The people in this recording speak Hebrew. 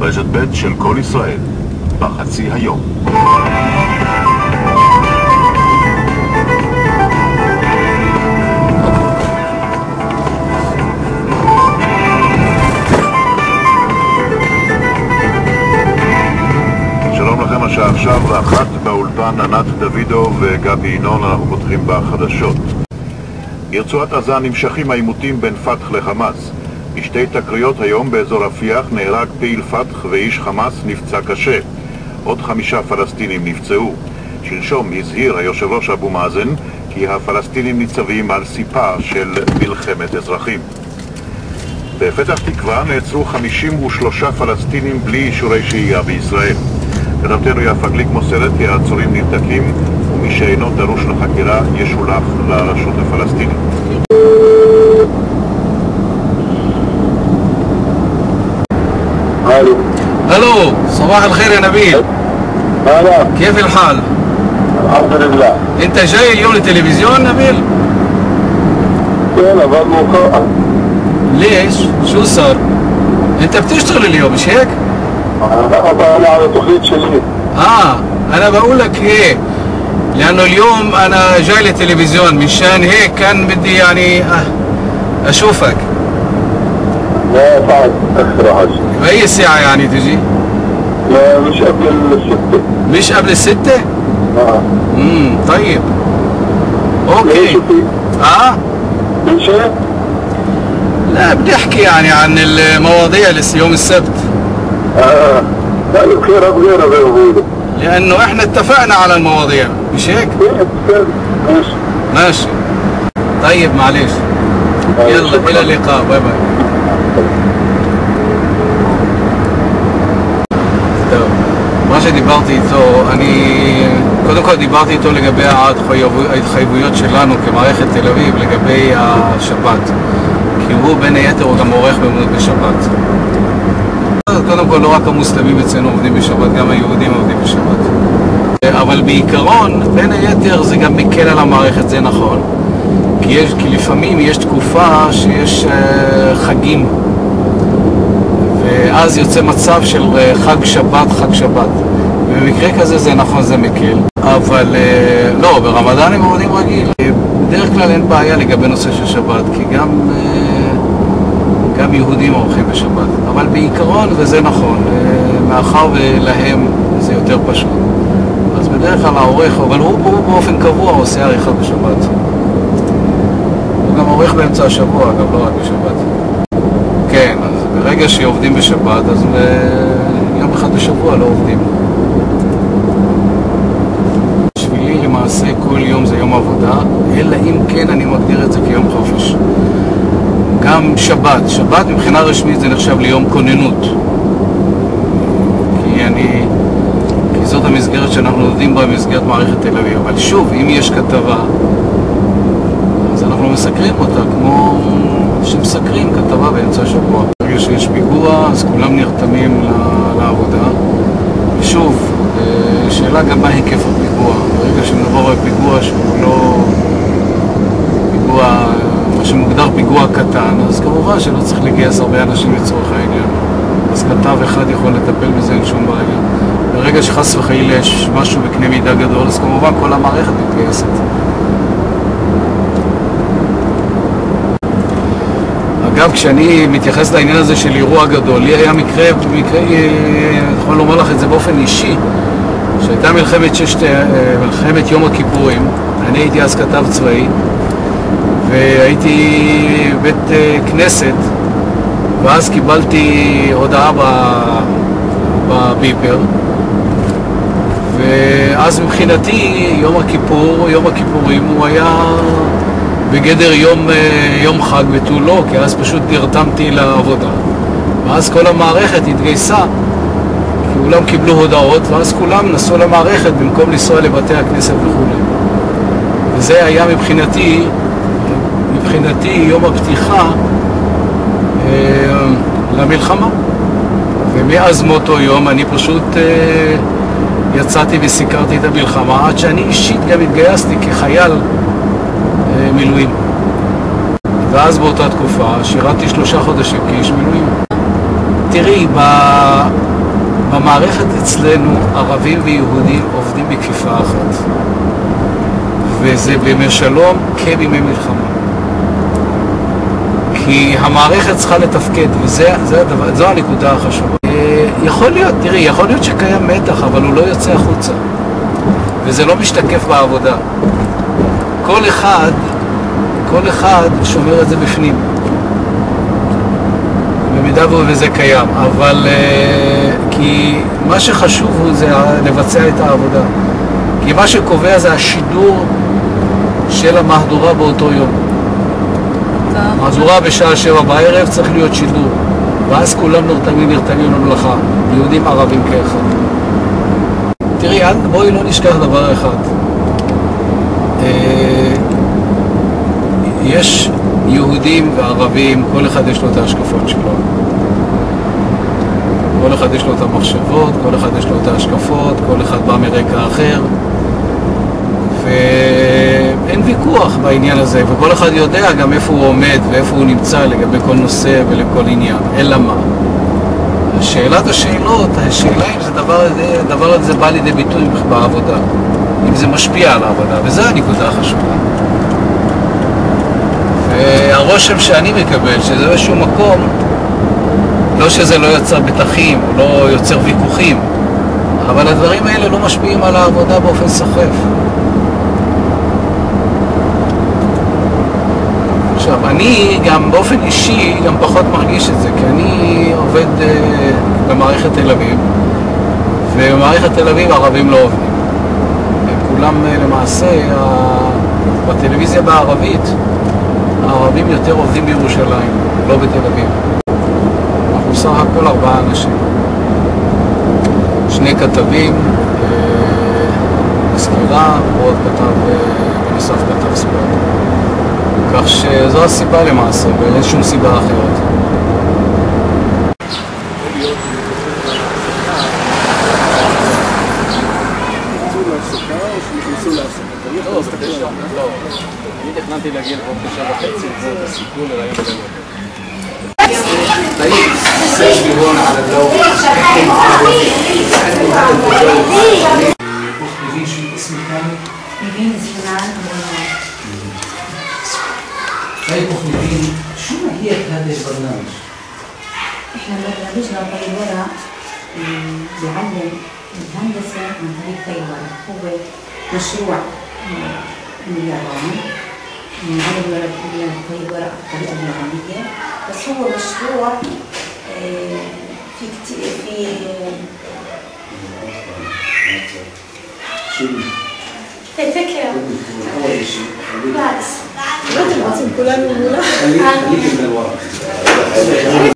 רשת ב' של כל ישראל, בחצי היום. שלום לכם, השעה עכשיו ואחת באולפן ענת דוידו וגבי ינון. אנחנו פותחים בחדשות. ברצועת עזה נמשכים העימותים בין פתח לחמאס. בשתי תקריות היום באזור רפיח נהרג פעיל פתח ואיש חמאס נפצע קשה. עוד 5 פלסטינים נפצעו. שלשום הזהיר היושב ראש אבו מאזן כי הפלסטינים ניצבים על סיפה של מלחמת אזרחים. בפתח תקווה נעצרו 53 פלסטינים בלי אישורי שהייה בישראל. כתבתנו יפה גליק מוסרת כי העצורים נבדקים ומי שאינו דרוש לחקירה ישולח לרשות הפלסטינית. الو صباح الخير يا نبيل. هلا كيف الحال؟ الحمد لله. انت جاي اليوم للتلفزيون نبيل؟ انا بالموقع. ليش؟ شو صار؟ انت بتشتغل اليوم مش هيك؟ انا على تخليط شديد. انا بقول لك هيك لانه اليوم انا جاي للتلفزيون مشان هيك كان بدي يعني اشوفك. لا صعب اخر حاجه. بأي ساعة يعني تجي؟ لا مش قبل 6. مش قبل 6؟ طيب اوكي. ليش في؟ في شيء؟ لا بدي احكي يعني عن المواضيع يوم السبت. لا بخير غيره بيقولوا. لانه احنا اتفقنا على المواضيع مش هيك؟ ماشي ماشي. طيب معلش. يلا الى اللقاء. باي باي. טוב, מה שדיברתי איתו, קודם כל דיברתי איתו לגבי ההתחייבויות שלנו כמערכת תל אביב לגבי השבת, כי הוא בין היתר הוא גם עורך בשבת. קודם כל לא רק המוסלמים אצלנו עובדים בשבת, גם היהודים עובדים בשבת. אבל בעיקרון, בין היתר זה גם מקל על המערכת, זה נכון. כי לפעמים יש תקופה שיש חגים, ואז יוצא מצב של חג שבת. במקרה כזה זה נכון, זה מקל. אבל לא, ברמדאן הם עובדים רגיל. בדרך כלל אין בעיה לגבי נושא של שבת, כי גם יהודים עורכים בשבת. אבל בעיקרון, וזה נכון, מאחר ולהם זה יותר פשוט. אז בדרך כלל העורך, אבל הוא באופן קבוע עושה עריכה בשבת. הוא גם עורך באמצע השבוע, גם לא רק בשבת. כן, אז ברגע שעובדים בשבת, אז יום אחד בשבוע לא עובדים. בשבילי למעשה כל יום זה יום עבודה, אלא אם כן אני מגדיר את זה כיום חופש. גם שבת מבחינה רשמית זה נחשב ליום כוננות. כי זאת המסגרת שאנחנו עובדים בה, במסגרת מערכת תל אביב. אבל שוב, אם יש כתבה, אז אנחנו מסקרים אותה כמו שמסקרים כתבה באמצע השבוע. ברגע שיש פיגוע, אז כולם נרתמים לעבודה. ושוב, שאלה גם מה היקף הפיגוע. ברגע שמדובר על פיגוע שהוא לא פיגוע, מה שמוגדר פיגוע קטן, אז כמובן שלא צריך לגייס הרבה אנשים לצורך העניין. אז כתב אחד יכול לטפל בזה, אין שום בעיה. ברגע שחס וחלילה יש משהו בקנה מידה גדול, אז כמובן כל המערכת מתגייסת. אגב, כשאני מתייחס לעניין הזה של אירוע גדול, לי היה מקרה, יכול לומר לך את זה באופן אישי, שהייתה מלחמת יום הכיפורים. אני הייתי אז כתב צבאי, והייתי בית כנסת, ואז קיבלתי הודעה בביפר, ואז מבחינתי יום הכיפורים הוא היה בגדר יום חג ותו לא, כי אז פשוט נרתמתי לעבודה. ואז כל המערכת התגייסה, כי כולם קיבלו הודעות, ואז כולם נסעו למערכת במקום לנסוע לבתי הכנסת וכו'. וזה היה מבחינתי יום הפתיחה למלחמה. ומאז מאותו יום אני פשוט יצאתי וסיקרתי את המלחמה, עד שאני אישית גם התגייסתי כחייל מילואים. ואז באותה תקופה שירתי 3 חודשים כאיש מילואים. תראי, במערכת אצלנו ערבים ויהודים עובדים בכפיפה אחת. וזה בימי שלום כבימי מלחמה. כי המערכת צריכה לתפקד, וזו הנקודה החשובה. יכול להיות, תראי, יכול להיות שקיים מתח, אבל הוא לא יוצא החוצה. וזה לא משתקף בעבודה. כל אחד שומר את זה בפנים. במידה וזה קיים, אבל כי מה שחשוב הוא זה לבצע את העבודה. כי מה שקובע זה השידור של המהדורה באותו יום. מהדורה בשעה 7 בערב צריך להיות שידור, ואז כולם נרתמים למלאכה, יהודים ערבים כאחד. תראי, בואי לא נשכח דבר אחד. יש יהודים וערבים, כל אחד יש לו את ההשקפות שלו. כל אחד יש לו את המחשבות, כל אחד יש לו את ההשקפות, כל אחד בא מרקע אחר. ואין ויכוח בעניין הזה, וכל אחד יודע גם איפה הוא עומד ואיפה הוא נמצא לגבי כל נושא ולכל עניין. אלא מה? שאלת השאלות, השאלה אם הדבר הזה בא לידי ביטוי בעבודה, אם זה משפיע על העבודה, וזו הנקודה החשובה. והרושם שאני מקבל, שזה באיזשהו מקום, לא שזה לא יוצר בתחים, או לא יוצר ויכוחים, אבל הדברים האלה לא משפיעים על העבודה באופן סחף. עכשיו, אני גם באופן אישי גם פחות מרגיש את זה, כי אני עובד במערכת תל אביב, ובמערכת תל אביב הערבים לא עובדים. כולם למעשה, בטלוויזיה בערבית, הערבים יותר עובדים בירושלים, לא בתל אביב. אנחנו סך הכל 4 אנשים. 2 כתבים, מזכירה, ועוד כתב, בנוסף כתב ספורט. כך שזו הסיבה למעשה, ואין שום סיבה אחרת. לא, אני תכננתי להגיע לפה 9:30, זה הסיכול לרעיון בלב. طيب سجلي هون على اللوح احكي معاهم مخبرين شو الاسم الثاني؟ نبين زينان طيب مخبرين شو ماهية هذا البرنامج؟ احنا برنامجنا طي ورق بيعلم الهندسة عن طريق طي ورق، هو مشروع من اليابان نعلم طي ورق بالطريقة اليابانية، بس هو مشروع في كتير في فكرة أول شيء بس كلنا خليك من الورق